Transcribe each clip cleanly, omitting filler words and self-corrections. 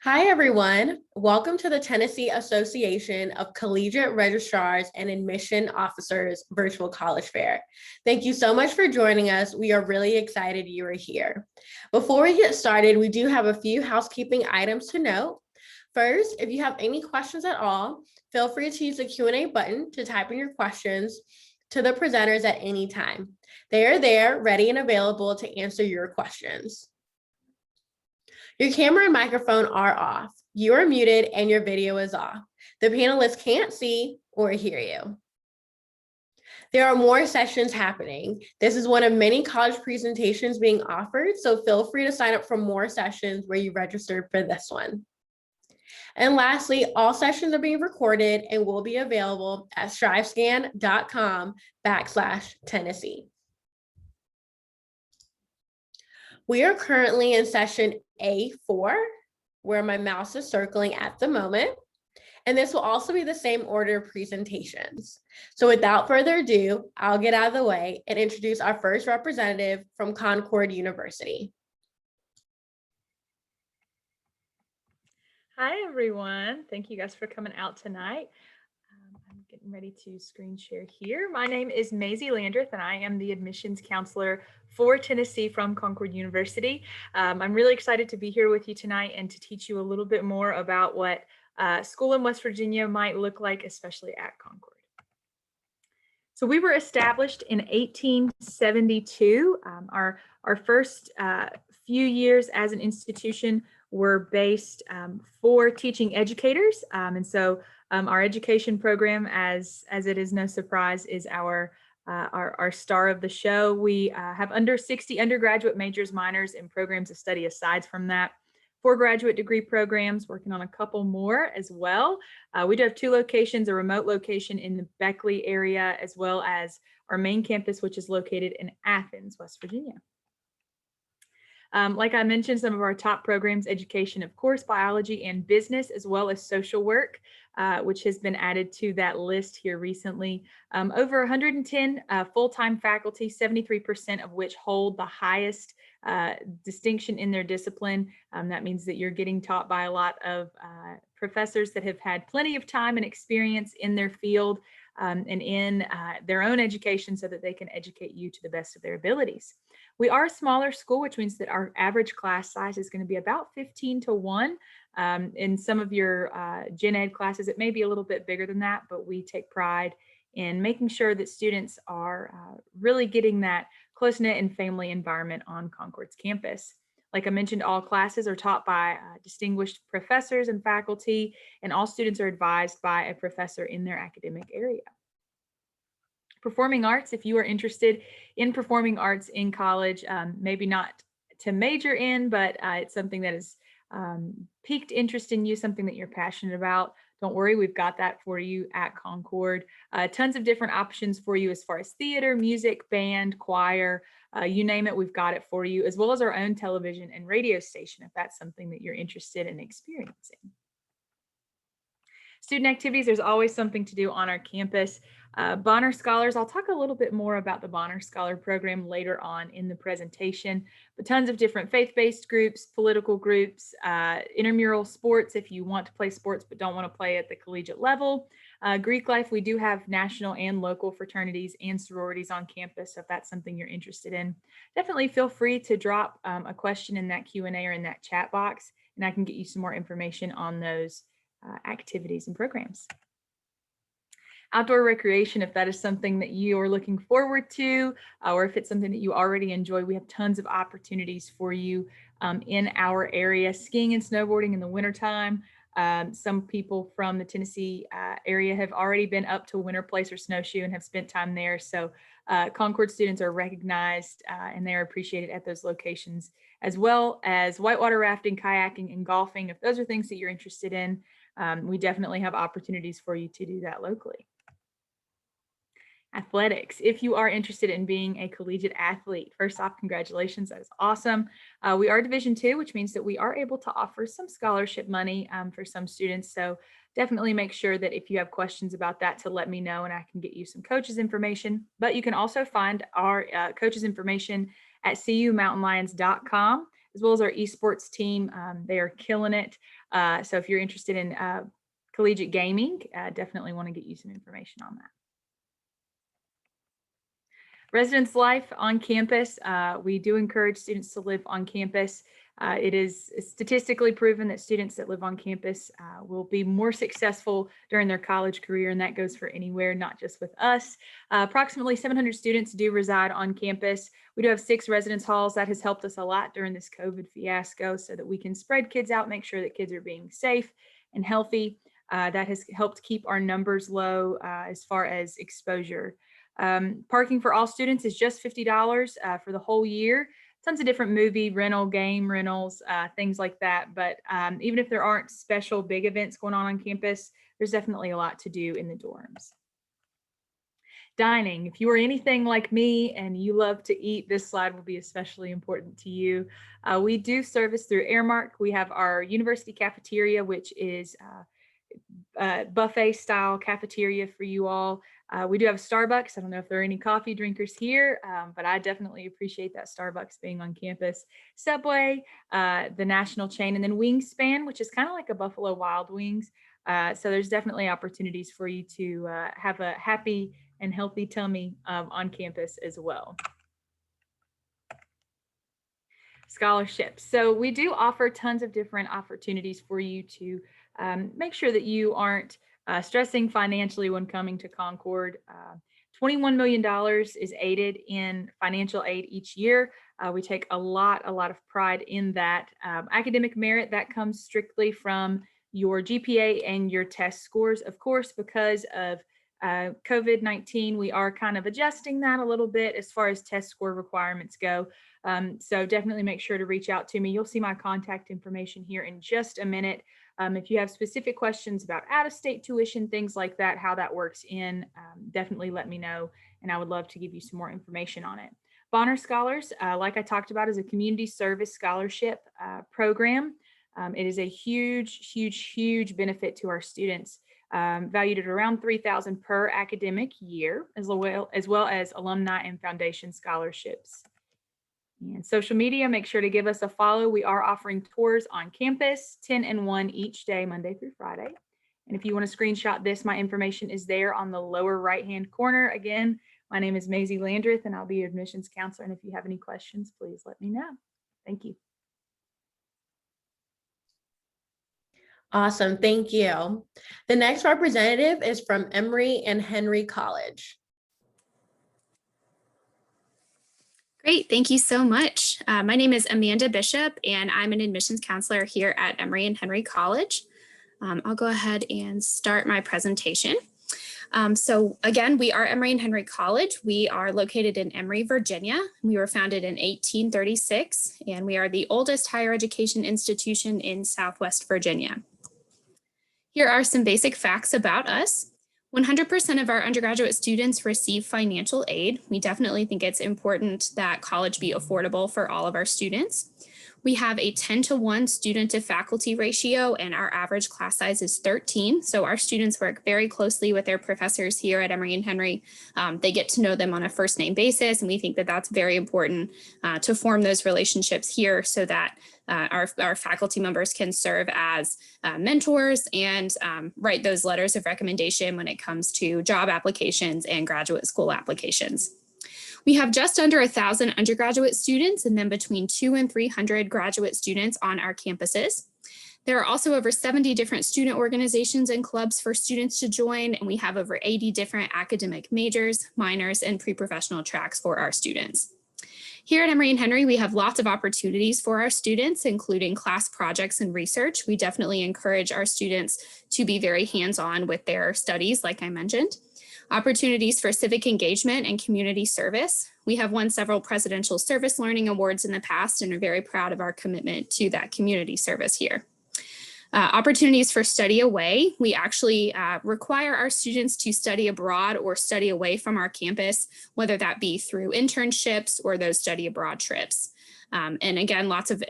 Hi, everyone. Welcome to the Tennessee Association of Collegiate Registrars and Admission Officers Virtual College Fair. Thank you so much for joining us. We are really excited you are here. Before we get started, we do have a few housekeeping items to note. First, if you have any questions at all, feel free to use the Q&A button to type in your questions to the presenters at any time. They are there, ready and available to answer your questions. Your camera and microphone are off. You are muted and your video is off. The panelists can't see or hear you. There are more sessions happening. This is one of many college presentations being offered, so feel free to sign up for more sessions where you registered for this one. And lastly, all sessions are being recorded and will be available at strivescan.com/Tennessee. We are currently in session A4, where my mouse is circling at the moment. And this will also be the same order of presentations. So without further ado, I'll get out of the way and introduce our first representative from Concord University. Hi, everyone. Thank you guys for coming out tonight. I'm getting ready to screen share here. My name is Maisie Landreth, and I am the admissions counselor for Tennessee from Concord University. I'm really excited to be here with you tonight and to teach you a little bit more about what school in West Virginia might look like, especially at Concord. So we were established in 1872. Our first few years as an institution were based for teaching educators. And so our education program, as it is no surprise, is our star of the show. We have under 60 undergraduate majors, minors, and programs of study aside from that. 4 graduate degree programs, working on a couple more as well. We do have 2 locations, a remote location in the Beckley area, as well as our main campus, which is located in Athens, West Virginia. Like I mentioned, some of our top programs, education, of course, biology and business, as well as social work, which has been added to that list here recently. Over 110 full-time faculty, 73% of which hold the highest distinction in their discipline. That means that you're getting taught by a lot of professors that have had plenty of time and experience in their field and in their own education so that they can educate you to the best of their abilities. We are a smaller school, which means that our average class size is going to be about 15 to 1. In some of your gen ed classes, it may be a little bit bigger than that, but we take pride in making sure that students are really getting that close-knit and family environment on Concord's campus. Like I mentioned, all classes are taught by distinguished professors and faculty, and all students are advised by a professor in their academic area. Performing arts, if you are interested in performing arts in college, maybe not to major in, but it's something that has piqued interest in you, something that you're passionate about, don't worry, we've got that for you at Concord. Tons of different options for you as far as theater, music, band, choir, you name it, we've got it for you, as well as our own television and radio station, if that's something that you're interested in experiencing. Student activities, there's always something to do on our campus. Bonner Scholars, I'll talk a little bit more about the Bonner Scholar program later on in the presentation, but tons of different faith-based groups, political groups, intramural sports if you want to play sports but don't want to play at the collegiate level. Greek life, we do have national and local fraternities and sororities on campus, so if that's something you're interested in, definitely feel free to drop a question in that Q&A or in that chat box, and I can get you some more information on those activities and programs. Outdoor recreation, if that is something that you are looking forward to, or if it's something that you already enjoy, we have tons of opportunities for you in our area. Skiing and snowboarding in the wintertime. Some people from the Tennessee area have already been up to Winter Place or Snowshoe and have spent time there. So Concord students are recognized and they are appreciated at those locations, as well as whitewater rafting, kayaking, and golfing. If those are things that you're interested in, we definitely have opportunities for you to do that locally. Athletics, if you are interested in being a collegiate athlete, first off, congratulations, that is awesome. We are Division II, which means that we are able to offer some scholarship money for some students. So definitely make sure that if you have questions about that to let me know and I can get you some coaches information. But you can also find our coaches information at cumountainlions.com. as well as our esports team. They are killing it. So if you're interested in collegiate gaming, definitely want to get you some information on that. Residence life on campus. We do encourage students to live on campus. It is statistically proven that students that live on campus will be more successful during their college career, and that goes for anywhere, not just with us. Approximately 700 students do reside on campus. We do have 6 residence halls. That has helped us a lot during this COVID fiasco so that we can spread kids out, make sure that kids are being safe and healthy. That has helped keep our numbers low as far as exposure. Parking for all students is just $50 for the whole year. Tons of different movie rental, game rentals, things like that. But even if there aren't special big events going on campus, there's definitely a lot to do in the dorms. Dining. If you are anything like me and you love to eat, this slide will be especially important to you. We do service through Airmark. We have our university cafeteria, which is buffet style cafeteria for you all. We do have Starbucks. I don't know if there are any coffee drinkers here, but I definitely appreciate that Starbucks being on campus. Subway, the national chain, and then Wingspan, which is kind of like a Buffalo Wild Wings. So there's definitely opportunities for you to have a happy and healthy tummy on campus as well. Scholarships. So we do offer tons of different opportunities for you to make sure that you aren't stressing financially when coming to Concord. $21 million is aided in financial aid each year. We take a lot of pride in that. Academic merit, that comes strictly from your GPA and your test scores. Of course, because of COVID-19, we are kind of adjusting that a little bit as far as test score requirements go. So definitely make sure to reach out to me. You'll see my contact information here in just a minute. If you have specific questions about out-of-state tuition, things like that, how that works in, definitely let me know, and I would love to give you some more information on it. Bonner Scholars, like I talked about, is a community service scholarship program. It is a huge benefit to our students, valued at around $3,000 per academic year, as well as alumni and foundation scholarships. And social media, make sure to give us a follow. We are offering tours on campus, 10 and 1 each day, Monday through Friday. And if you want to screenshot this, my information is there on the lower right-hand corner. Again, my name is Maisie Landreth, and I'll be your admissions counselor. And if you have any questions, please let me know. Thank you. Awesome, thank you. The next representative is from Emory and Henry College. Great, thank you so much. My name is Amanda Bishop, and I'm an admissions counselor here at Emory and Henry College. I'll go ahead and start my presentation. So again, we are Emory and Henry College. We are located in Emory, Virginia. We were founded in 1836, and we are the oldest higher education institution in Southwest Virginia. Here are some basic facts about us. 100% of our undergraduate students receive financial aid. We definitely think it's important that college be affordable for all of our students. We have a 10-to-1 student to faculty ratio, and our average class size is 13. So our students work very closely with their professors here at Emory and Henry. They get to know them on a first name basis, and we think that that's very important to form those relationships here so that our faculty members can serve as mentors and write those letters of recommendation when it comes to job applications and graduate school applications. We have just under 1,000 undergraduate students and then between 200 and 300 graduate students on our campuses. There are also over 70 different student organizations and clubs for students to join, and we have over 80 different academic majors, minors, and pre-professional tracks for our students. Here at Emory and Henry, we have lots of opportunities for our students, including class projects and research. We definitely encourage our students to be very hands-on with their studies, like I mentioned. Opportunities for civic engagement and community service. We have won several Presidential Service Learning Awards in the past and are very proud of our commitment to that community service here. Opportunities for study away. We actually require our students to study abroad or study away from our campus, whether that be through internships or those study abroad trips. And again, lots of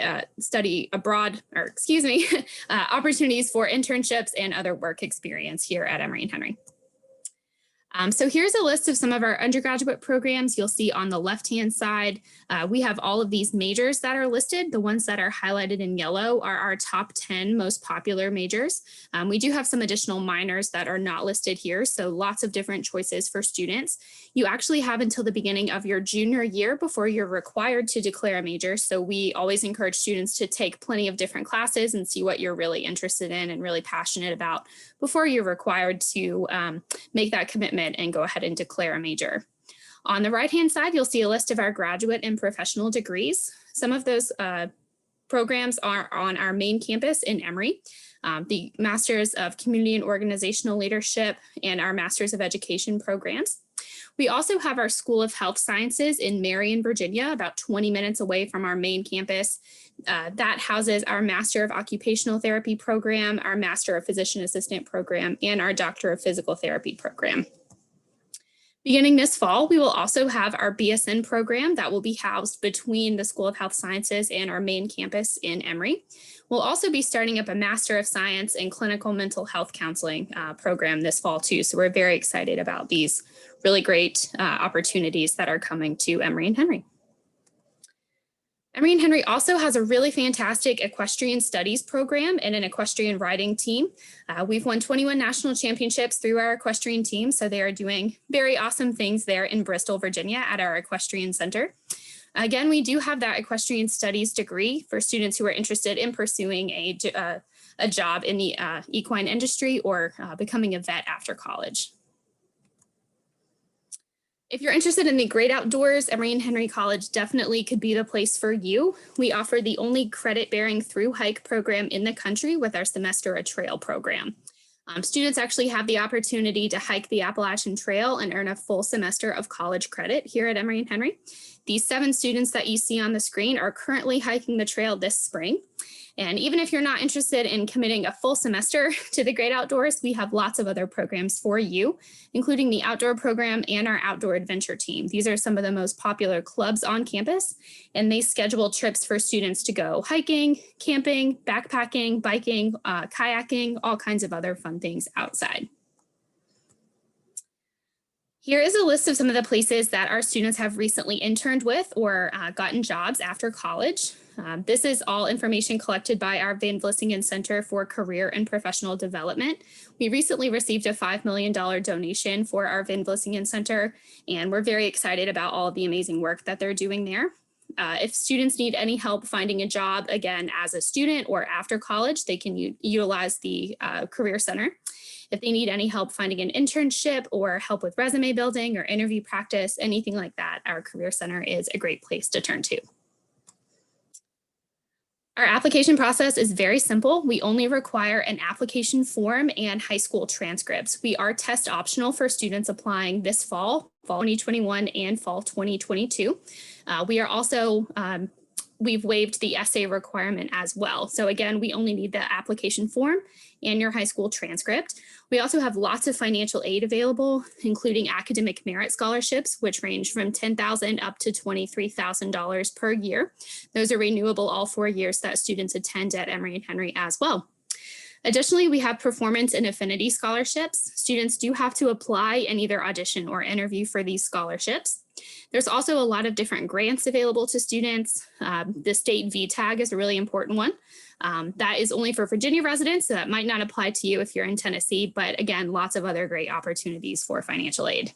opportunities for internships and other work experience here at Emory and Henry. So here's a list of some of our undergraduate programs. You'll see on the left-hand side, we have all of these majors that are listed. The ones that are highlighted in yellow are our top 10 most popular majors. We do have some additional minors that are not listed here, so lots of different choices for students. You actually have until the beginning of your junior year before you're required to declare a major. So we always encourage students to take plenty of different classes and see what you're really interested in and really passionate about before you're required to make that commitment and go ahead and declare a major. On the right-hand side, you'll see a list of our graduate and professional degrees. Some of those programs are on our main campus in Emory, the Masters of Community and Organizational Leadership and our Masters of Education programs. We also have our School of Health Sciences in Marion, Virginia, about 20 minutes away from our main campus. That houses our Master of Occupational Therapy program, our Master of Physician Assistant program, and our Doctor of Physical Therapy program. Beginning this fall, we will also have our BSN program that will be housed between the School of Health Sciences and our main campus in Emory. We'll also be starting up a Master of Science in Clinical Mental Health Counseling program this fall too. So we're very excited about these really great opportunities that are coming to Emory and Henry. Emory and Henry also has a really fantastic equestrian studies program and an equestrian riding team. We've won 21 national championships through our equestrian team, so they are doing very awesome things there in Bristol, Virginia at our equestrian center. Again, we do have that equestrian studies degree for students who are interested in pursuing a job in the equine industry or becoming a vet after college. If you're interested in the great outdoors, Emory and Henry College definitely could be the place for you. We offer the only credit-bearing through hike program in the country with our Semester a Trail program. Students actually have the opportunity to hike the Appalachian Trail and earn a full semester of college credit here at Emory and Henry. These 7 students that you see on the screen are currently hiking the trail this spring. And even if you're not interested in committing a full semester to the great outdoors, we have lots of other programs for you, including the outdoor program and our outdoor adventure team. These are some of the most popular clubs on campus, and they schedule trips for students to go hiking, camping, backpacking, biking, kayaking, all kinds of other fun things outside. Here is a list of some of the places that our students have recently interned with or gotten jobs after college. This is all information collected by our Van Vlissingen Center for Career and Professional Development. We recently received a $5 million donation for our Van Vlissingen Center, and we're very excited about all of the amazing work that they're doing there. If students need any help finding a job, again, as a student or after college, they can utilize the Career Center. If they need any help finding an internship or help with resume building or interview practice, anything like that, our Career Center is a great place to turn to. Our application process is very simple. We only require an application form and high school transcripts. We are test optional for students applying this fall 2021 and fall 2022. We are also, we've waived the essay requirement as well. So again, we only need the application form and your high school transcript. We also have lots of financial aid available, including academic merit scholarships, which range from $10,000 up to $23,000 per year. Those are renewable all 4 years that students attend at Emory and Henry as well. Additionally, we have performance and affinity scholarships. Students do have to apply and either audition or interview for these scholarships. There's also a lot of different grants available to students. The state VTAG is a really important one. That is only for Virginia residents, so that might not apply to you if you're in Tennessee, but again, lots of other great opportunities for financial aid.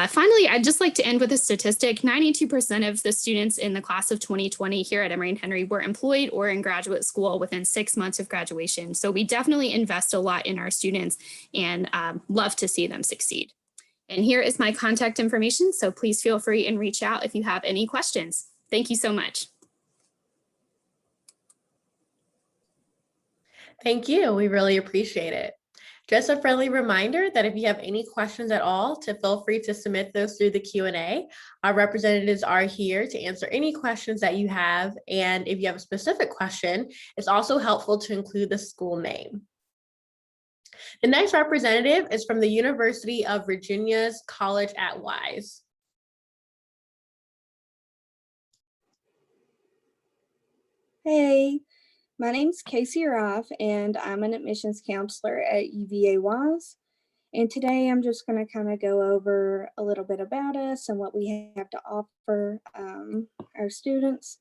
Finally, I'd just like to end with a statistic. 92% of the students in the class of 2020 here at Emory and Henry were employed or in graduate school within 6 months of graduation. So we definitely invest a lot in our students and love to see them succeed. And here is my contact information, so please feel free and reach out if you have any questions. Thank you so much. Thank you. We really appreciate it. Just a friendly reminder that if you have any questions at all, to feel free to submit those through the Q&A. Our representatives are here to answer any questions that you have. And if you have a specific question, it's also helpful to include the school name. The next representative is from the University of Virginia's College at Wise. Hey, my name's Casey Roth, and I'm an admissions counselor at UVAWise. And today I'm just going to kind of go over a little bit about us and what we have to offer our students.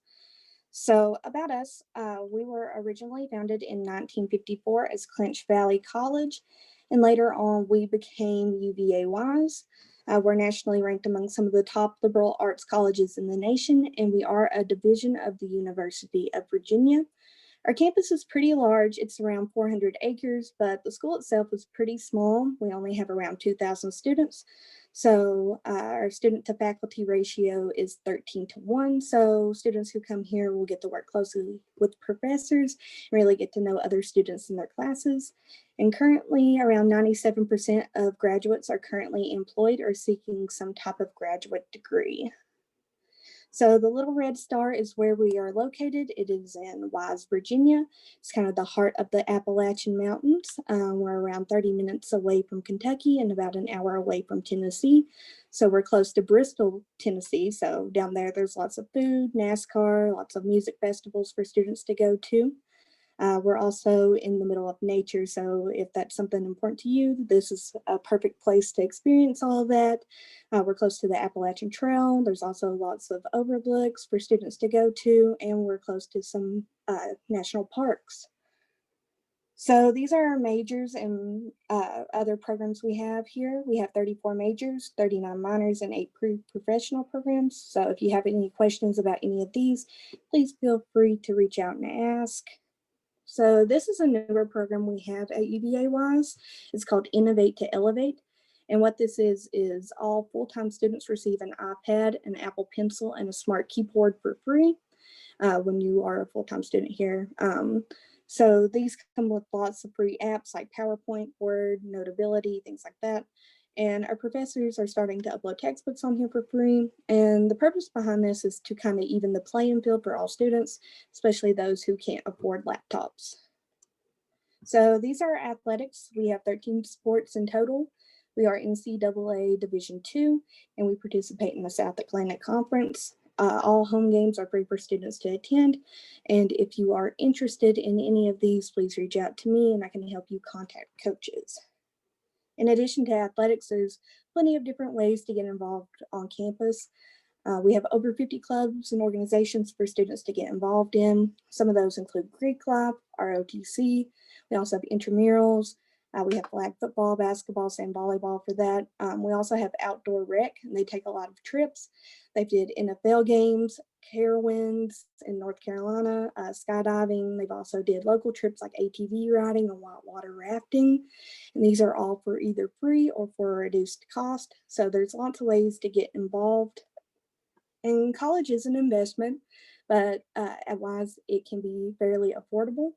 So about us, we were originally founded in 1954 as Clinch Valley College, and later on we became UVAWise. We're nationally ranked among some of the top liberal arts colleges in the nation, and we are a division of the University of Virginia. Our campus is pretty large. It's around 400 acres, but the school itself is pretty small. We only have around 2,000 students. So our student to faculty ratio is 13:1. So students who come here will get to work closely with professors, really get to know other students in their classes. And currently around 97% of graduates are currently employed or seeking some type of graduate degree. So the little red star is where we are located. It is in Wise, Virginia. It's kind of the heart of the Appalachian Mountains. We're around 30 minutes away from Kentucky and about an hour away from Tennessee. So we're close to Bristol, Tennessee. So down there's lots of food, NASCAR, lots of music festivals for students to go to. We're also in the middle of nature, so if that's something important to you, this is a perfect place to experience all of that. We're close to the Appalachian Trail. There's also lots of overlooks for students to go to, and we're close to some national parks. So these are our majors and other programs we have here. We have 34 majors, 39 minors, and 8 professional programs. So if you have any questions about any of these, please feel free to reach out and ask. So this is a newer program we have at UVAWise. It's called Innovate to Elevate. And what this is all full-time students receive an iPad, an Apple Pencil, and a smart keyboard for free when you are a full-time student here. So these come with lots of free apps like PowerPoint, Word, Notability, things like that. And our professors are starting to upload textbooks on here for free. And the purpose behind this is to kind of even the playing field for all students, especially those who can't afford laptops. So these are our athletics. We have 13 sports in total. We are NCAA Division II, and we participate in the South Atlantic Conference. All home games are free for students to attend. And if you are interested in any of these, please reach out to me and I can help you contact coaches. In addition to athletics, there's plenty of different ways to get involved on campus. We have over 50 clubs and organizations for students to get involved in. Some of those include Greek Club, ROTC. We also have intramurals. We have flag football, basketball, and volleyball for that. We also have outdoor rec, and they take a lot of trips. They did NFL games, Carowinds in North Carolina, skydiving. They've also did local trips like ATV riding and whitewater rafting. And these are all for either free or for a reduced cost. So there's lots of ways to get involved. And college is an investment, but at Wise, it can be fairly affordable.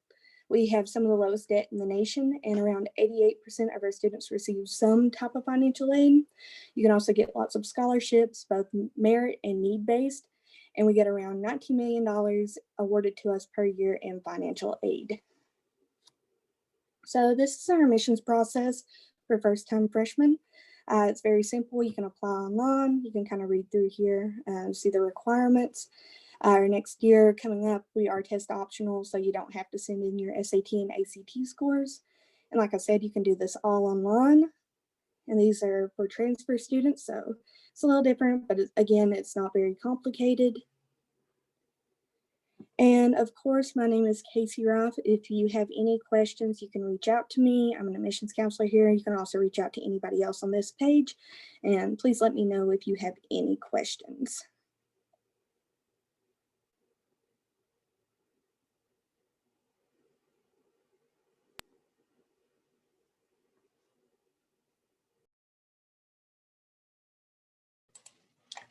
We have some of the lowest debt in the nation, and around 88% of our students receive some type of financial aid. You can also get lots of scholarships, both merit and need-based, and we get around $19 million awarded to us per year in financial aid. So this is our admissions process for first-time freshmen. It's very simple. You can apply online. You can kind of read through here and see the requirements. Our next year coming up, we are test optional, so you don't have to send in your SAT and ACT scores. And like I said, you can do this all online. And these are for transfer students, so it's a little different, but again, it's not very complicated. And of course, my name is Casey Ruff. If you have any questions, you can reach out to me. I'm an admissions counselor here. You can also reach out to anybody else on this page. And please let me know if you have any questions.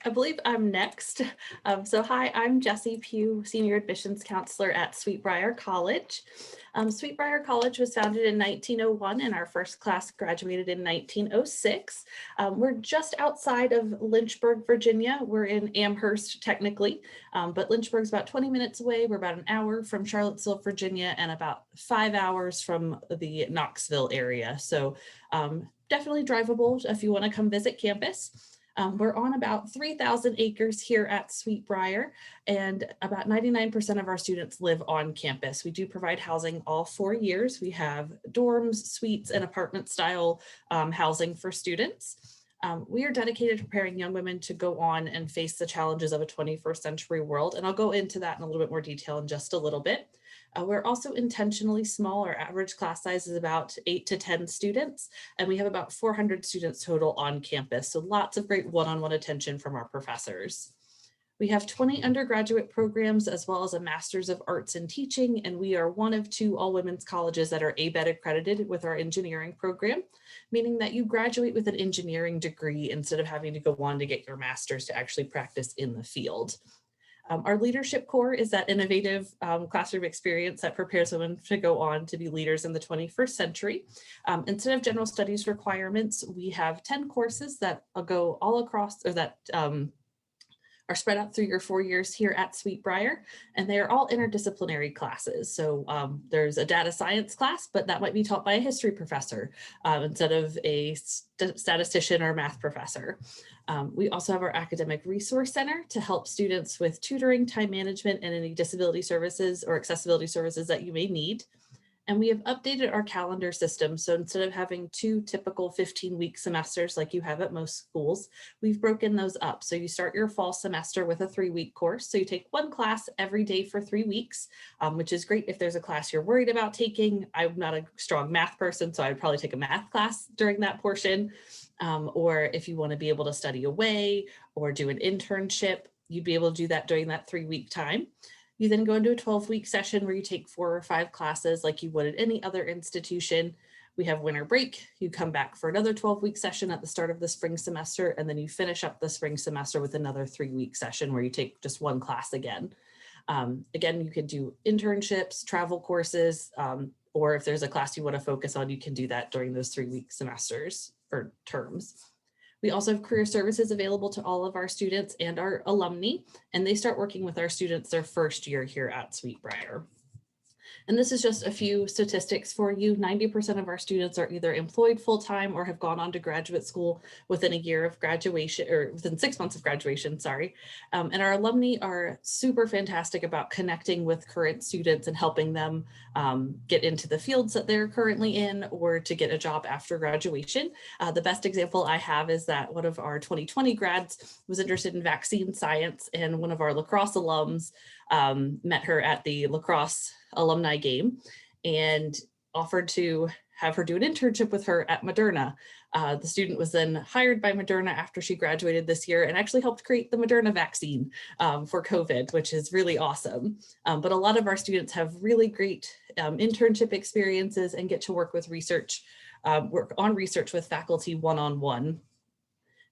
I believe I'm next. So hi, I'm Jessie Pugh, Senior Admissions Counselor at Briar College. Briar College was founded in 1901 and our first class graduated in 1906. We're just outside of Lynchburg, Virginia. We're in Amherst technically, but Lynchburg's about 20 minutes away. We're about an hour from Charlottesville, Virginia, and about 5 hours from the Knoxville area. So definitely drivable if you want to come visit campus. We're on about 3,000 acres here at Sweet Briar, and about 99% of our students live on campus. We do provide housing all 4 years. We have dorms, suites, and apartment style housing for students. We are dedicated to preparing young women to go on and face the challenges of a 21st century world. And I'll go into that in a little bit more detail in just a little bit. We're also intentionally small. Our average class size is about 8 to 10 students, and we have about 400 students total on campus. So lots of great one-on-one attention from our professors. We have 20 undergraduate programs as well as a Master's of Arts in Teaching, and we are one of 2 all-women's colleges that are ABET accredited with our engineering program, meaning that you graduate with an engineering degree instead of having to go on to get your master's to actually practice in the field. Our leadership core is that innovative classroom experience that prepares women to go on to be leaders in the 21st century. Instead of general studies requirements, we have 10 courses that go all across, or that are spread out through your 4 years here at Sweet Briar, and they are all interdisciplinary classes. So there's a data science class, but that might be taught by a history professor instead of a statistician or math professor. We also have our academic resource center to help students with tutoring, time management, and any disability services or accessibility services that you may need. And we have updated our calendar system. So instead of having 2 typical 15-week semesters like you have at most schools, we've broken those up. So you start your fall semester with a 3-week course. So you take 1 class every day for 3 weeks, which is great if there's a class you're worried about taking. I'm not a strong math person, so I'd probably take a math class during that portion. Or if you want to be able to study away or do an internship, you'd be able to do that during that 3-week time. You then go into a 12-week session where you take 4 or 5 classes like you would at any other institution. We have winter break. You come back for another 12-week session at the start of the spring semester, and then you finish up the spring semester with another 3-week session where you take just 1 class again. Again, you could do internships, travel courses, or if there's a class you want to focus on, you can do that during those 3-week semesters or terms. We also have career services available to all of our students and our alumni, and they start working with our students their first year here at Sweet Briar. And this is just a few statistics for you. 90% of our students are either employed full-time or have gone on to graduate school within a year of graduation, or within 6 months of graduation, sorry. And our alumni are super fantastic about connecting with current students and helping them get into the fields that they're currently in or to get a job after graduation. The best example I have is that one of our 2020 grads was interested in vaccine science, and one of our lacrosse alums met her at the lacrosse alumni game and offered to have her do an internship with her at Moderna. The student was then hired by Moderna after she graduated this year and actually helped create the Moderna vaccine for COVID, which is really awesome. But a lot of our students have really great internship experiences and get to work with research, work on research with faculty one-on-one.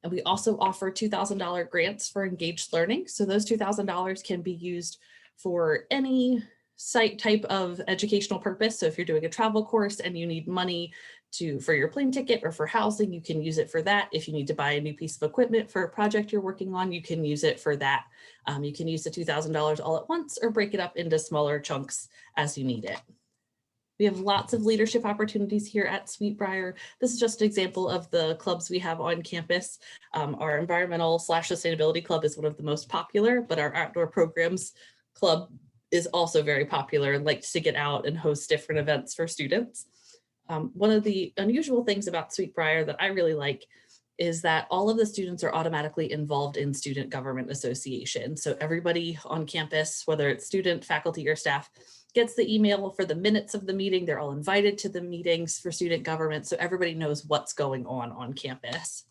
And we also offer $2,000 grants for engaged learning. So those $2,000 can be used for any site type of educational purpose. So if you're doing a travel course and you need money for your plane ticket or for housing, you can use it for that. If you need to buy a new piece of equipment for a project you're working on, you can use it for that. You can use the $2,000 all at once or break it up into smaller chunks as you need it. We have lots of leadership opportunities here at Sweet Briar. This is just an example of the clubs we have on campus. Our environmental/sustainability club is one of the most popular, but our outdoor programs club is also very popular and likes to get out and host different events for students. One of the unusual things about Sweet Briar that I really like is that all of the students are automatically involved in student government association. So everybody on campus, whether it's student, faculty, or staff, gets the email for the minutes of the meeting. They're all invited to the meetings for student government, so everybody knows what's going on campus.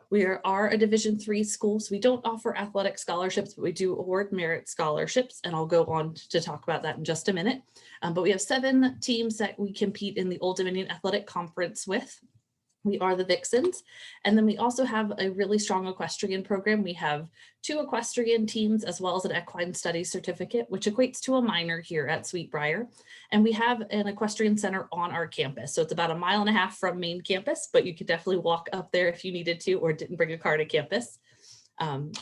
We are a Division III school, so we don't offer athletic scholarships, but we do award merit scholarships, and I'll go on to talk about that in just a minute. But we have 7 teams that we compete in the Old Dominion Athletic Conference with. We are the Vixens. And then we also have a really strong equestrian program. We have 2 equestrian teams as well as an equine studies certificate, which equates to a minor here at Sweet Briar. And we have an equestrian center on our campus. So it's about 1.5 miles from main campus, but you could definitely walk up there if you needed to or didn't bring a car to campus. And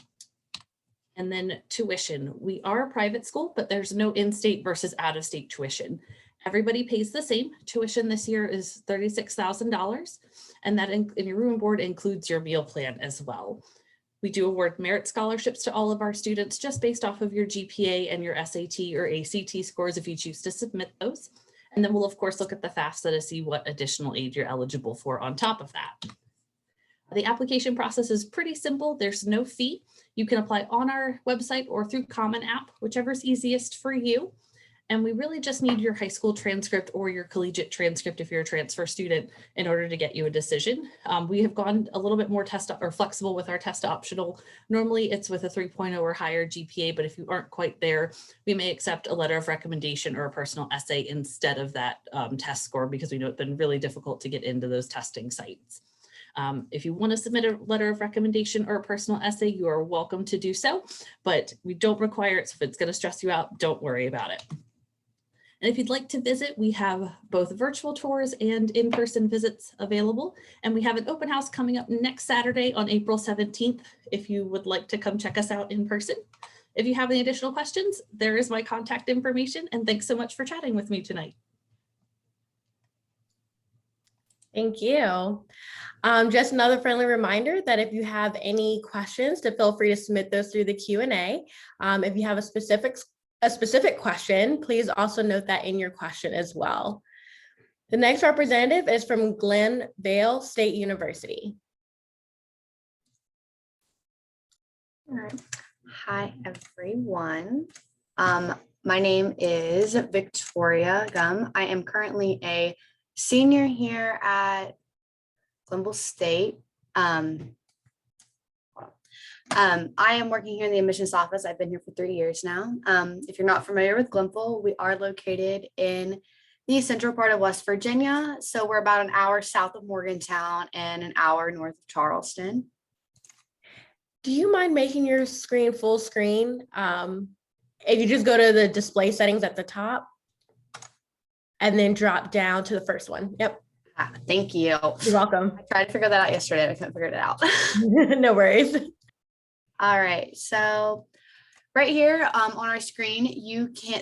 then tuition. We are a private school, but there's no in-state versus out-of-state tuition. Everybody pays the same. Tuition this year is $36,000, and that in your room and board includes your meal plan as well. We do award merit scholarships to all of our students just based off of your GPA and your SAT or ACT scores if you choose to submit those. And then we'll of course look at the FAFSA to see what additional aid you're eligible for on top of that. The application process is pretty simple. There's no fee. You can apply on our website or through Common App, whichever's easiest for you. And we really just need your high school transcript or your collegiate transcript if you're a transfer student in order to get you a decision. We have gone a little bit more flexible with our test optional. Normally it's with a 3.0 or higher GPA, but if you aren't quite there, we may accept a letter of recommendation or a personal essay instead of that test score, because we know it's been really difficult to get into those testing sites. If you want to submit a letter of recommendation or a personal essay, you are welcome to do so, but we don't require it. So if it's going to stress you out, don't worry about it. And if you'd like to visit, we have both virtual tours and in-person visits available. And we have an open house coming up next Saturday on April 17th, if you would like to come check us out in person. If you have any additional questions, there is my contact information. And thanks so much for chatting with me tonight. Thank you. Just another friendly reminder that if you have any questions, to feel free to submit those through the Q&A. If you have a specific question, please also note that in your question as well. The next representative is from Glenville State University. All right. Hi, everyone. My name is Victoria Gum. I am currently a senior here at Glenville State. I am working here in the admissions office. I've been here for 3 years now. If you're not familiar with Glenville, we are located in the central part of West Virginia. So we're about an hour south of Morgantown and an hour north of Charleston. Do you mind making your screen full screen? If you just go to the display settings at the top and then drop down to the first one. Yep. Thank you. You're welcome. I tried to figure that out yesterday. I couldn't figure it out. No worries. All right, so right here on our screen,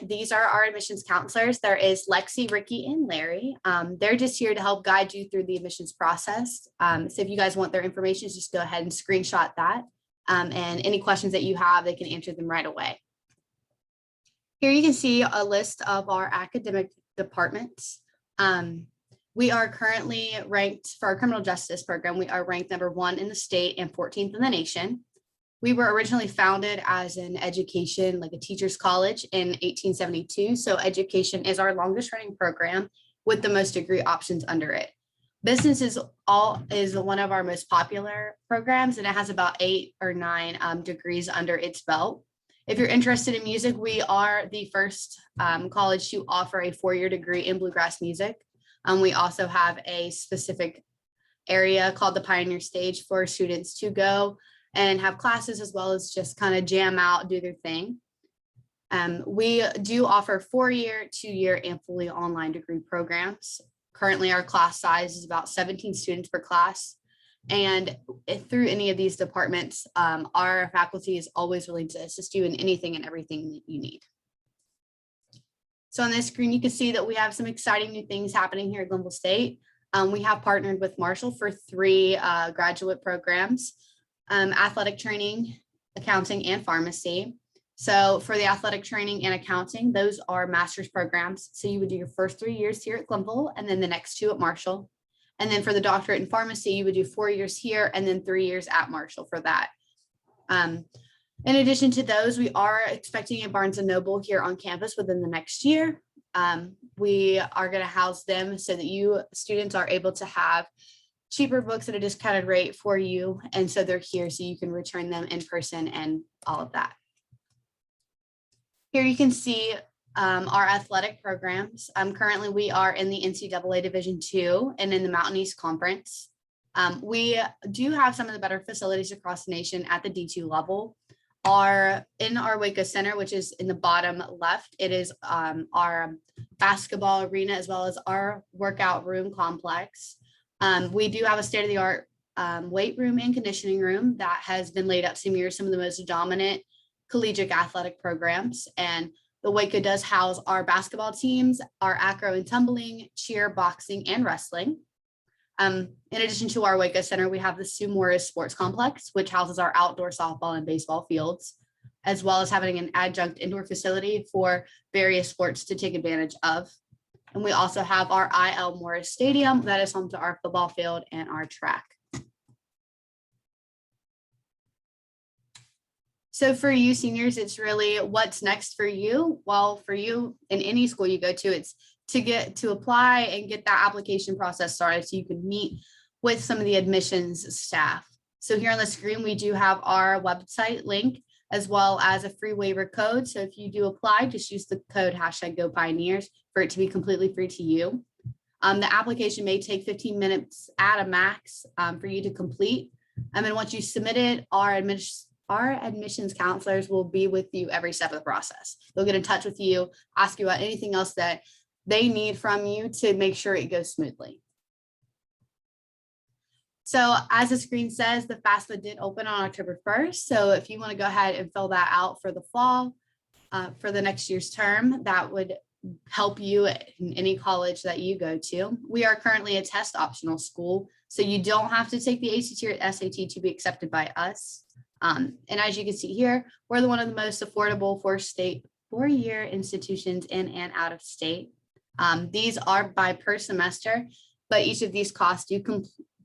these are our admissions counselors. There is Lexi, Ricky, and Larry. They're just here to help guide you through the admissions process. So if you guys want their information, just go ahead and screenshot that. And any questions that you have, they can answer them right away. Here you can see a list of our academic departments. We are currently ranked for our criminal justice program. We are ranked #1 in the state and 14th in the nation. We were originally founded as an education, like a teacher's college in 1872. So education is our longest running program with the most degree options under it. Business is one of our most popular programs, and it has about 8 or 9 degrees under its belt. If you're interested in music, we are the first college to offer a 4-year degree in bluegrass music. We also have a specific area called the Pioneer Stage for students to go and have classes as well as just kind of jam out, do their thing. We do offer 4-year, 2-year, and fully online degree programs. Currently, our class size is about 17 students per class. And through any of these departments, our faculty is always willing to assist you in anything and everything that you need. So on this screen, you can see that we have some exciting new things happening here at Glenville State. We have partnered with Marshall for 3 graduate programs. Athletic training, accounting, and pharmacy. So for the athletic training and accounting, those are master's programs. So you would do your first 3 years here at Glenville and then the next 2 at Marshall. And then for the doctorate in pharmacy, you would do 4 years here and then 3 years at Marshall for that. In addition to those, we are expecting a Barnes & Noble here on campus within the next year. We are going to house them so that you students are able to have cheaper books at a discounted rate for you. And so they're here so you can return them in person and all of that. Here you can see our athletic programs. Currently, we are in the NCAA Division II and in the Mountain East Conference. We do have some of the better facilities across the nation at the D2 level. In our Waco Center, which is in the bottom left, it is our basketball arena as well as our workout room complex. We do have a state-of-the-art weight room and conditioning room that has been laid out to mirror some of the most dominant collegiate athletic programs. And The Waco does house our basketball teams, our acro and tumbling, cheer, boxing, and wrestling. In addition to our Waco Center, we have the Sue Morris Sports Complex, which houses our outdoor softball and baseball fields, as well as having an adjunct indoor facility for various sports to take advantage of. And we also have our I.L. Morris Stadium that is home to our football field and our track. So for you seniors, it's really what's next for you. Well, for you in any school you go to, it's to apply and get that application process started so you can meet with some of the admissions staff. So here on the screen, we do have our website link as well as a free waiver code. So if you do apply, just use the code #GoPioneers for it to be completely free to you. The application may take 15 minutes at a max for you to complete. And then once you submit it, our admissions counselors will be with you every step of the process. They'll get in touch with you, ask you about anything else that they need from you to make sure it goes smoothly. So as the screen says, the FAFSA did open on October 1st. So if you want to go ahead and fill that out for the fall, for the next year's term, that would help you in any college that you go to. We are currently a test optional school, so you don't have to take the ACT or SAT to be accepted by us. And as you can see here, we're one of the most affordable four-year institutions in and out of state. These are by per semester, but each of these costs do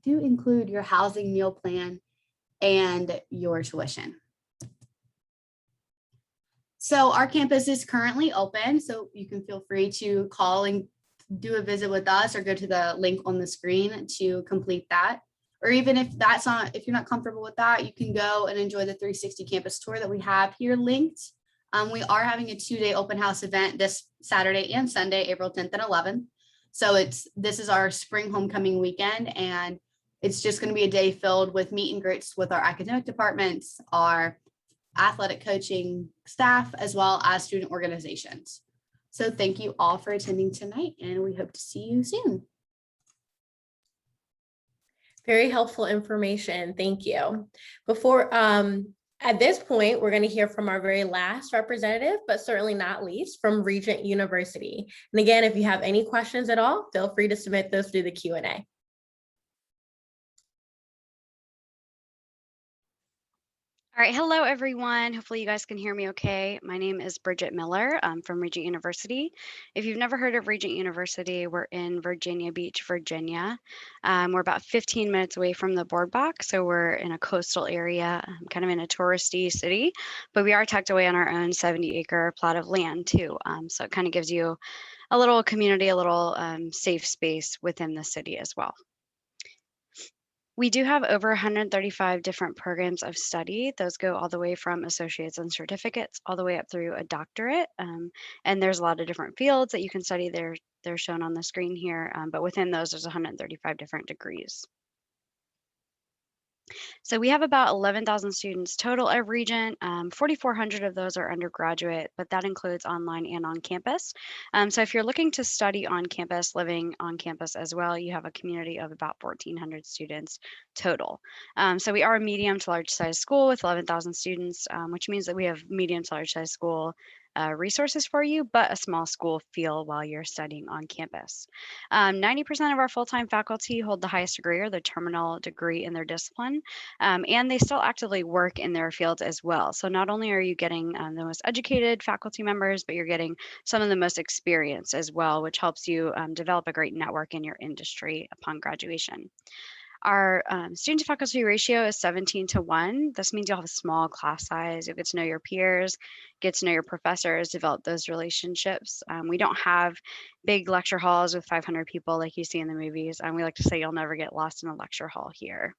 include your housing, meal plan, and your tuition. So our campus is currently open, so you can feel free to call and do a visit with us or go to the link on the screen to complete that. Or even if you're not comfortable with that, you can go and enjoy the 360 campus tour that we have here linked. We are having a 2-day open house event this Saturday and Sunday, April 10th and 11th. So this is our spring homecoming weekend, and it's just going to be a day filled with meet and greets with our academic departments, our athletic coaching staff, as well as student organizations. So thank you all for attending tonight, and we hope to see you soon. Very helpful information. Thank you. At this point, we're going to hear from our very last representative, but certainly not least, from Regent University. And again, if you have any questions at all, feel free to submit those through the Q&A. All right, hello everyone. Hopefully you guys can hear me okay. My name is Bridget Miller from Regent University. If you've never heard of Regent University, we're in Virginia Beach, Virginia. We're about 15 minutes away from the boardwalk, so we're in a coastal area, kind of in a touristy city, but we are tucked away on our own 70-acre plot of land too. So it kind of gives you a little community, a little safe space within the city as well. We do have over 135 different programs of study. Those go all the way from associates and certificates all the way up through a doctorate. And there's a lot of different fields that you can study. They're shown on the screen here, but within those, there's 135 different degrees. So we have about 11,000 students total at Regent. 4,400 of those are undergraduate, but that includes online and on campus. So if you're looking to study on campus, living on campus as well, you have a community of about 1,400 students total. So we are a medium to large size school with 11,000 students, which means that we have medium to large size school resources for you, but a small school feel while you're studying on campus. 90% of our full-time faculty hold the highest degree or the terminal degree in their discipline, and they still actively work in their fields as well. So not only are you getting the most educated faculty members, but you're getting some of the most experience as well, which helps you develop a great network in your industry upon graduation. Our student to faculty ratio is 17:1. This means you'll have a small class size. You'll get to know your peers, get to know your professors, develop those relationships. We don't have big lecture halls with 500 people like you see in the movies. And we like to say you'll never get lost in a lecture hall here.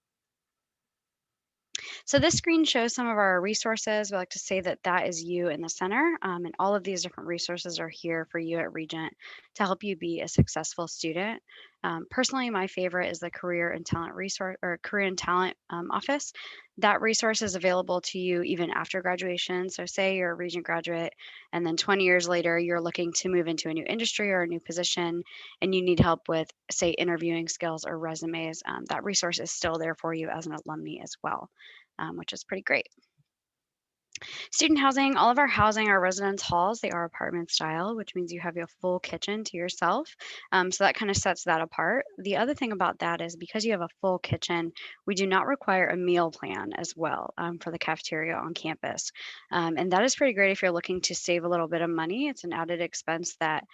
So this screen shows some of our resources. We like to say that that is you in the center, and all of these different resources are here for you at Regent to help you be a successful student. Personally, my favorite is the Career and Talent Resource or Career and Talent Office. That resource is available to you even after graduation. So say you're a Regent graduate and then 20 years later, you're looking to move into a new industry or a new position and you need help with, say, interviewing skills or resumes. That resource is still there for you as an alumni as well, which is pretty great. Student housing, all of our housing are residence halls. They are apartment style, which means you have your full kitchen to yourself. So that kind of sets that apart. The other thing about that is because you have a full kitchen, we do not require a meal plan as well for the cafeteria on campus. And that is pretty great if you're looking to save a little bit of money. It's an added expense that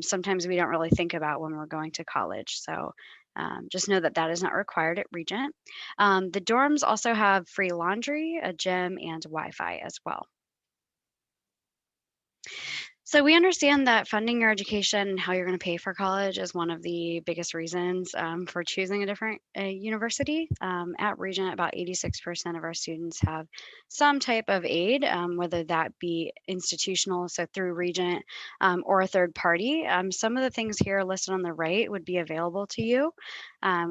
sometimes we don't really think about when we're going to college. So just know that that is not required at Regent. The dorms also have free laundry, a gym, and Wi-Fi as well. So we understand that funding your education and how you're going to pay for college is one of the biggest reasons for choosing a different university. At Regent, about 86% of our students have some type of aid, whether that be institutional, so through Regent, or a third party. Some of the things here listed on the right would be available to you.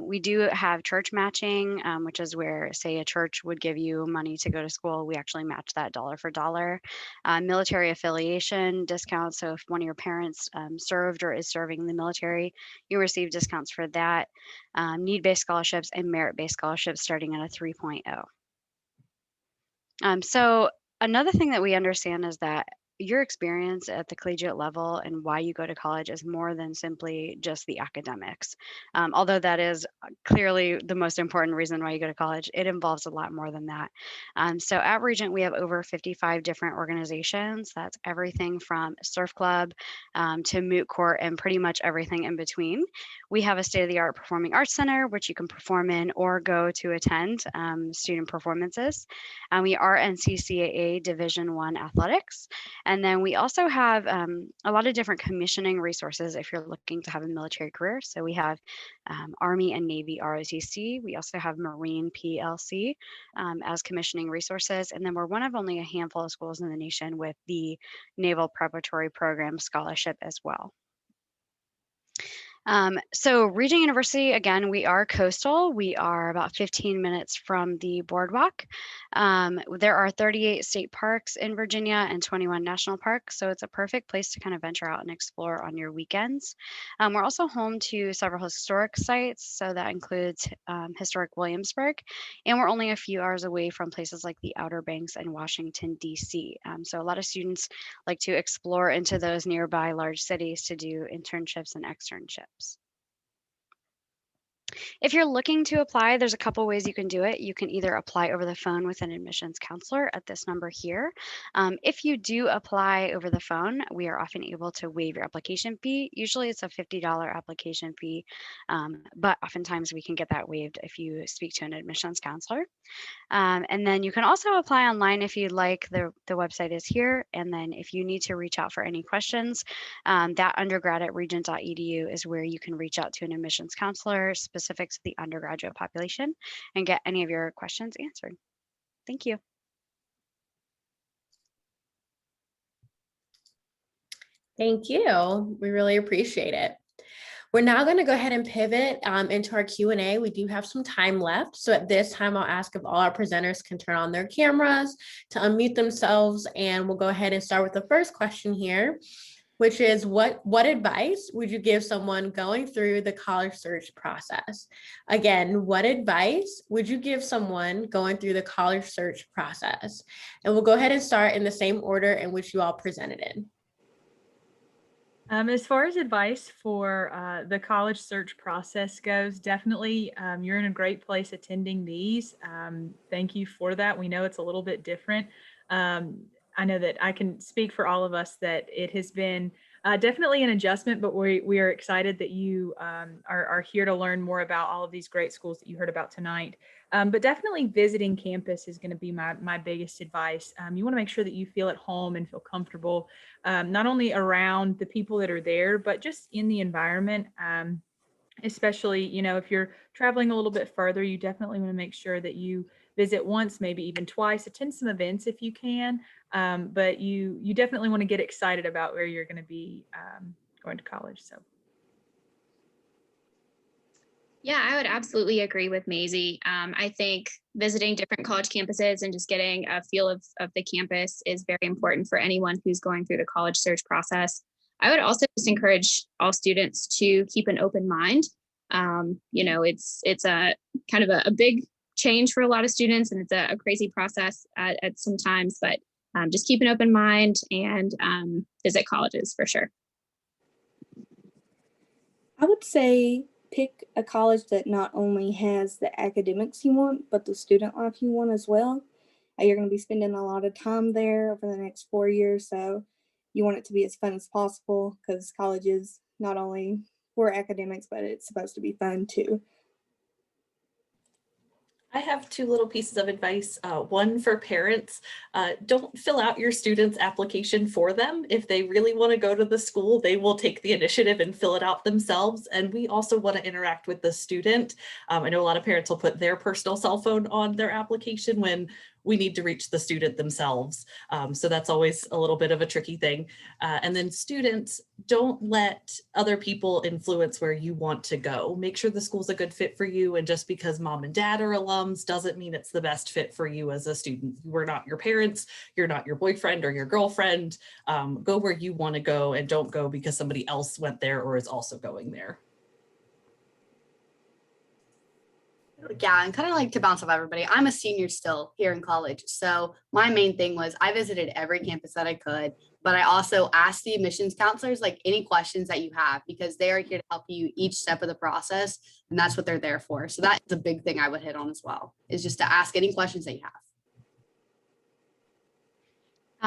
We do have church matching, which is where, say, a church would give you money to go to school. We actually match that dollar for dollar. Military affiliation discounts. So if one of your parents served or is serving in the military, you receive discounts for that. Need-based scholarships and merit-based scholarships starting at a 3.0. So another thing that we understand is that your experience at the collegiate level and why you go to college is more than simply just the academics. Although that is clearly the most important reason why you go to college, it involves a lot more than that. So at Regent, we have over 55 different organizations. That's everything from surf club to moot court and pretty much everything in between. We have a state-of-the-art performing arts center, which you can perform in or go to attend student performances. We are NCCAA Division I athletics. And then we also have a lot of different commissioning resources if you're looking to have a military career. So we have Army and Navy ROTC. We also have Marine PLC as commissioning resources. And then we're one of only a handful of schools in the nation with the Naval Preparatory Program scholarship as well. So Regent University, again, we are coastal. We are about 15 minutes from the boardwalk. There are 38 state parks in Virginia and 21 national parks. So it's a perfect place to kind of venture out and explore on your weekends. We're also home to several historic sites. So that includes historic Williamsburg. And we're only a few hours away from places like the Outer Banks and Washington, D.C. So a lot of students like to explore into those nearby large cities to do internships and externships. If you're looking to apply, there's a couple ways you can do it. You can either apply over the phone with an admissions counselor at this number here. If you do apply over the phone, we are often able to waive your application fee. Usually it's a $50 application fee, but oftentimes we can get that waived if you speak to an admissions counselor. And then you can also apply online if you'd like. The website is here. And then if you need to reach out for any questions, that undergrad at regent.edu is where you can reach out to an admissions counselor specific to the undergraduate population and get any of your questions answered. Thank you. Thank you. We really appreciate it. We're now going to go ahead and pivot into our Q&A. We do have some time left. So at this time, I'll ask if all our presenters can turn on their cameras to unmute themselves. And we'll go ahead and start with the first question here, which is what advice would you give someone going through the college search process? Again, what advice would you give someone going through the college search process? And we'll go ahead and start in the same order in which you all presented in. As far as advice for the college search process goes, definitely you're in a great place attending these. Thank you for that. We know it's a little bit different. I know that I can speak for all of us that it has been definitely an adjustment, but we are excited that you are here to learn more about all of these great schools that you heard about tonight. But definitely visiting campus is going to be my biggest advice. You want to make sure that you feel at home and feel comfortable, not only around the people that are there, but just in the environment. Especially, you know, if you're traveling a little bit further, you definitely want to make sure that you visit once, maybe even twice, attend some events if you can. But you definitely want to get excited about where you're going to be going to college. So. Yeah, I would absolutely agree with Maisie. I think visiting different college campuses and just getting a feel of the campus is very important for anyone who's going through the college search process. I would also just encourage all students to keep an open mind. You know, it's a kind of a big change for a lot of students, and it's a crazy process at some times, but just keep an open mind and visit colleges for sure. I would say pick a college that not only has the academics you want, but the student life you want as well. You're going to be spending a lot of time there over the next 4 years, so you want it to be as fun as possible because college is not only for academics, but it's supposed to be fun too. I have two little pieces of advice. One for parents, don't fill out your student's application for them. If they really want to go to the school, they will take the initiative and fill it out themselves. And we also want to interact with the student. I know a lot of parents will put their personal cell phone on their application when we need to reach the student themselves. So that's always a little bit of a tricky thing. And then students, don't let other people influence where you want to go. Make sure the school's a good fit for you. And just because mom and dad are alums doesn't mean it's the best fit for you as a student. We're not your parents. You're not your boyfriend or your girlfriend. Go where you want to go and don't go because somebody else went there or is also going there. Yeah, and kind of like to bounce off everybody, I'm a senior still here in college. So my main thing was I visited every campus that I could, but I also asked the admissions counselors like any questions that you have, because they are here to help you each step of the process. And that's what they're there for. So that's a big thing I would hit on as well, is just to ask any questions that you have.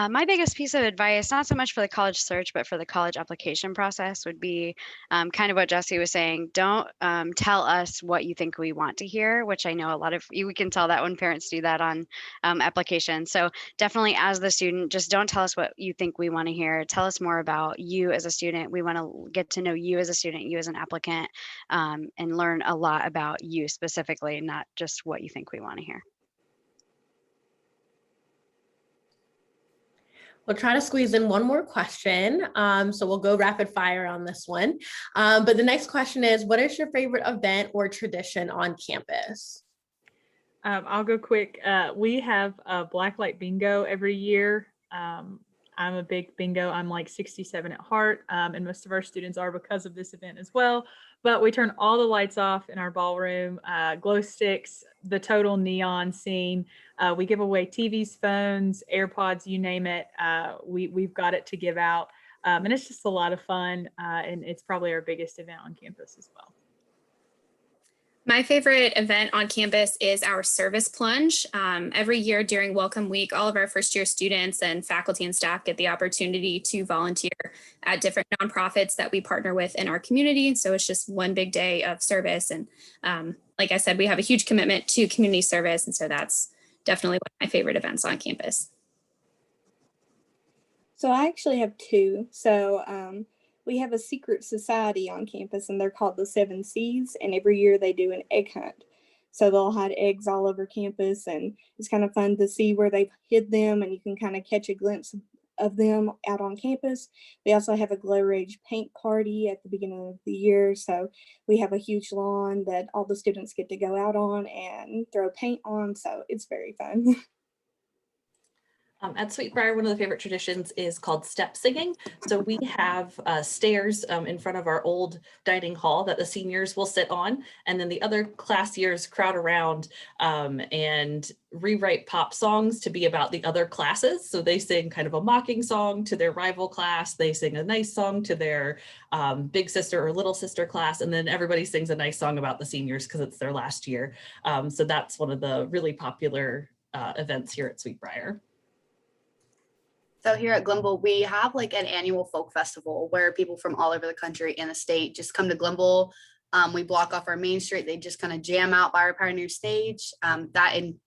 My biggest piece of advice, not so much for the college search, but for the college application process would be kind of what Jesse was saying. Don't tell us what you think we want to hear, which I know a lot of you, we can tell that when parents do that on applications. So definitely as the student, just don't tell us what you think we want to hear. Tell us more about you as a student. We want to get to know you as a student, you as an applicant, and learn a lot about you specifically, not just what you think we want to hear. We'll try to squeeze in one more question. So we'll go rapid fire on this one. But the next question is, what is your favorite event or tradition on campus? I'll go quick. We have a Blacklight bingo every year. I'm a big bingo. I'm like 67 at heart, and most of our students are because of this event as well. But we turn all the lights off in our ballroom, glow sticks, the total neon scene. We give away TVs, phones, AirPods, you name it. We've got it to give out. And it's just a lot of fun. And it's probably our biggest event on campus as well. My favorite event on campus is our service plunge. Every year during Welcome Week, all of our first year students and faculty and staff get the opportunity to volunteer at different nonprofits that we partner with in our community. So it's just one big day of service. And like I said, we have a huge commitment to community service. And so that's definitely one of my favorite events on campus. So I actually have two. So we have a secret society on campus and they're called the 7 C's, and every year they do an egg hunt. So they'll hide eggs all over campus, and it's kind of fun to see where they've hid them, and you can kind of catch a glimpse of them out on campus. We also have a Glow Rage paint party at the beginning of the year. So we have a huge lawn that all the students get to go out on and throw paint on. So it's very fun. At Sweet Briar, one of the favorite traditions is called step singing. So we have stairs in front of our old dining hall that the seniors will sit on, and then the other class years crowd around and rewrite pop songs to be about the other classes. So they sing kind of a mocking song to their rival class. They sing a nice song to their big sister or little sister class, and then everybody sings a nice song about the seniors because it's their last year. So that's one of the really popular events here at Sweet Briar. So here at Glenville, we have like an annual folk festival where people from all over the country and the state just come to Glenville. We block off our main street. They just kind of jam out by our Pioneer stage,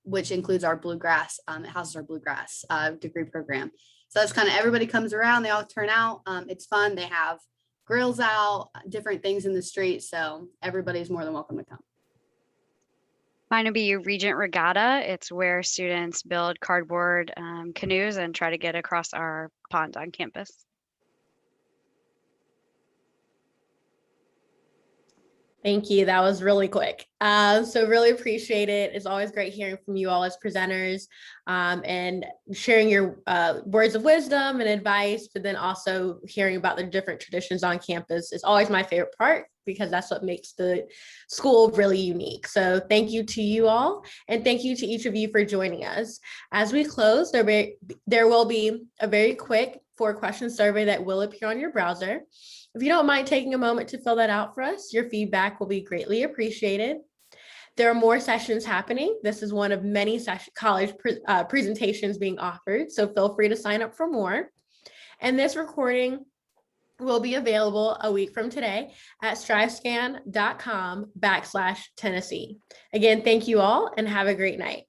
which includes our bluegrass. It houses our bluegrass degree program. So that's kind of everybody comes around. They all turn out. It's fun. They have grills out, different things in the street. So everybody's more than welcome to come. Mine would be Regent Regatta. It's where students build cardboard canoes and try to get across our pond on campus. Thank you. That was really quick. So really appreciate it. It's always great hearing from you all as presenters and sharing your words of wisdom and advice, but then also hearing about the different traditions on campus is always my favorite part because that's what makes the school really unique. So thank you to you all, and thank you to each of you for joining us. As we close, there will be a very quick 4-question survey that will appear on your browser. If you don't mind taking a moment to fill that out for us, your feedback will be greatly appreciated. There are more sessions happening. This is one of many college presentations being offered, so feel free to sign up for more. And this recording will be available a week from today at strivescan.com/Tennessee. Again, thank you all and have a great night.